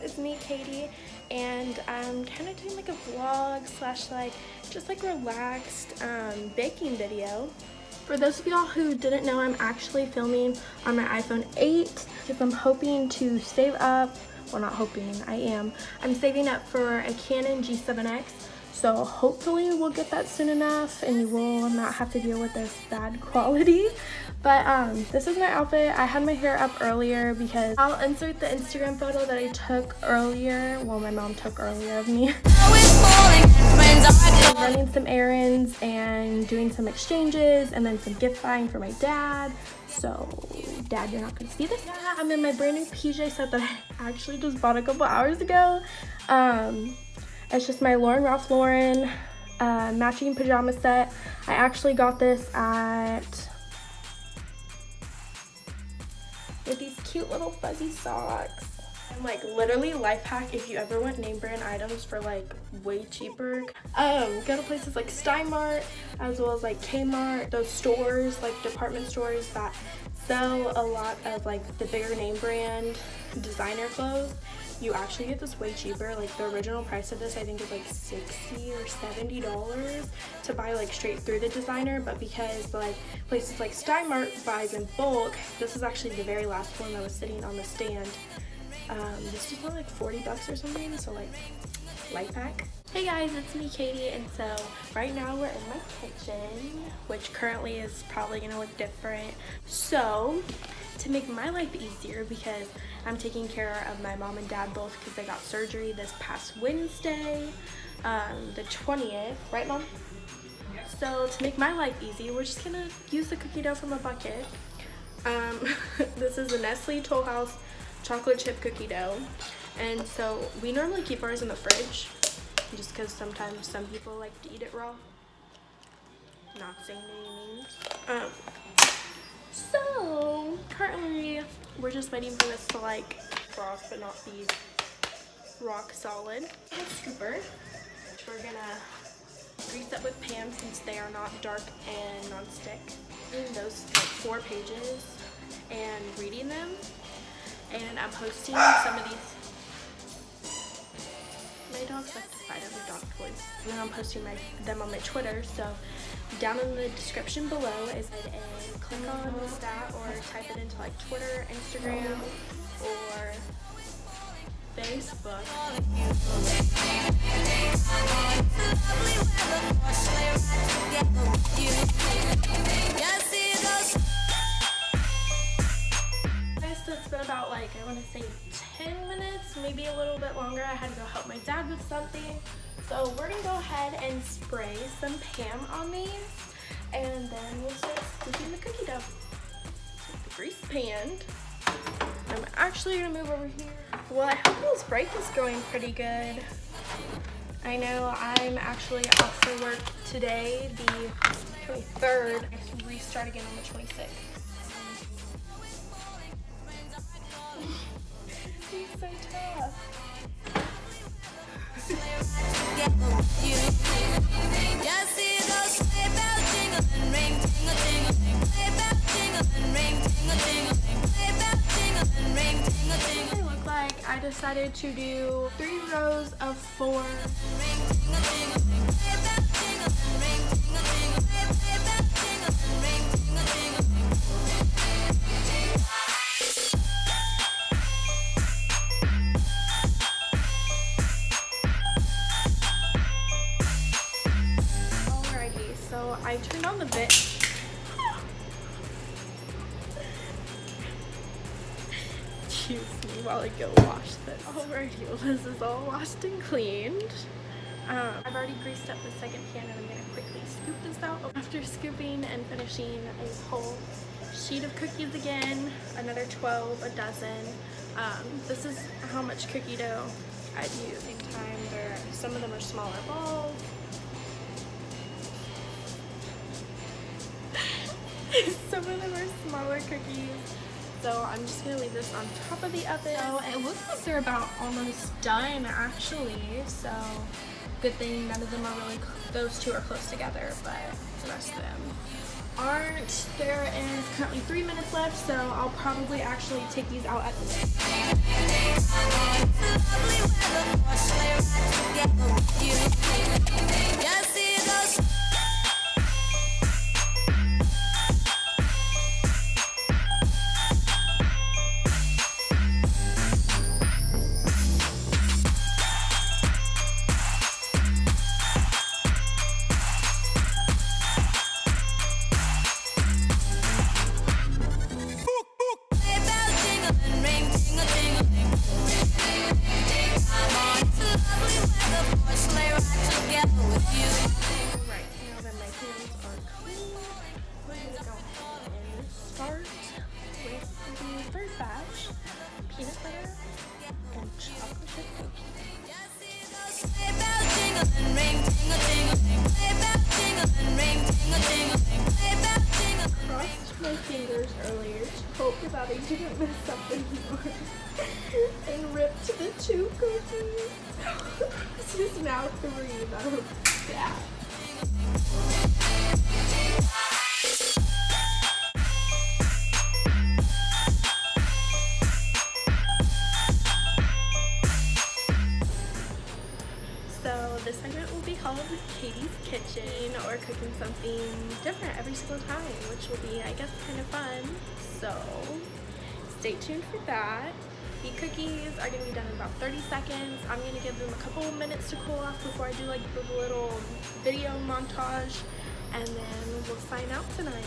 it's me, Katie, and I'm kind of doing like a vlog slash like just like relaxed baking video. For those of y'all who didn't know, I'm actually filming on my iPhone 8 because I'm hoping to save up, well not hoping, I am. I'm saving up for a Canon G7X, so hopefully we'll get that soon enough and you will not have to deal with this bad quality. But this is my outfit. I had my hair up earlier because I'll insert the Instagram photo that I took earlier, well my mom took earlier of me. Running some errands and doing some exchanges and then some gift buying for my dad. So dad, you're not gonna see this. Yeah, I'm in my brand new PJ set that I actually just bought a couple hours ago. It's just my Lauren Ralph Lauren matching pajama set. I actually got this with these cute little fuzzy socks. And like literally life hack, if you ever want name brand items for like way cheaper, go to places like Stein Mart as well as like Kmart, those stores like department stores that sell a lot of like the bigger name brand designer clothes. You actually get this way cheaper. Like the original price of this I think is like $60 or $70 to buy like straight through the designer, but because like places like Stein Mart buys in bulk, this is actually the very last one that was sitting on the stand. This was only like 40 bucks or something, so like life hack. Hey guys, it's me, Katie, and so right now we're in my kitchen, which currently is probably gonna look different. So to make my life easier, because I'm taking care of my mom and dad both because they got surgery this past Wednesday, the 20th, right mom? So to make my life easy, we're just gonna use the cookie dough from a bucket. This is the Nestle Toll House chocolate chip cookie dough, and so we normally keep ours in the fridge just because sometimes some people like to eat it raw. Not saying any names. So currently we're just waiting for this to like frost but not be rock solid. A scooper, which we're gonna grease up with Pam since they are not dark and non-stick. Reading those like 4 pages and reading them, and I'm posting some of these. My dogs like to fight over dog toys. And then I'm posting them on my Twitter, so down in the description below is and click on that or type it into like Twitter, Instagram, or Facebook. So it's been about like, I want to say 10 minutes, maybe a little bit longer. I had to go help my dad with something. So we're gonna go ahead and spray some Pam on these, and then we'll start scooping the cookie dough. Take the grease pan. I'm actually gonna move over here. Well, I hope this break is going pretty good. I know I'm actually off for work today, the 23rd. I restart again on the 26th. He's so tough. It looked like I decided to do 3 rows of 4. So I turned on the bit. Excuse me while I go wash this. Alrighty, well, this is all washed and cleaned. I've already greased up the second pan, and I'm gonna quickly scoop this out. After scooping and finishing a whole sheet of cookies again, another 12, a dozen. This is how much cookie dough I'd use. Same time, some of them are smaller balls. Some of them are smaller cookies, so I'm just gonna leave this on top of the oven. So it looks like they're about almost done actually, so good thing none of them are really, those 2 are close together, but the rest of them aren't. There is currently 3 minutes left, so I'll probably actually take these out at the Right, now that my hands are clean, we're gonna go ahead and start with the first batch, peanut butter and chocolate chip cookies. Crossed my fingers earlier to hope that I didn't mess something more and ripped the 2 cookies. This is now 3 that are bad. So this segment will be called Katie's Kitchen, or cooking something different every single time, which will be, I guess, kind of fun. So stay tuned for that. The cookies are going to be done in about 30 seconds. I'm going to give them a couple of minutes to cool off before I do like the little video montage, and then we'll sign out tonight.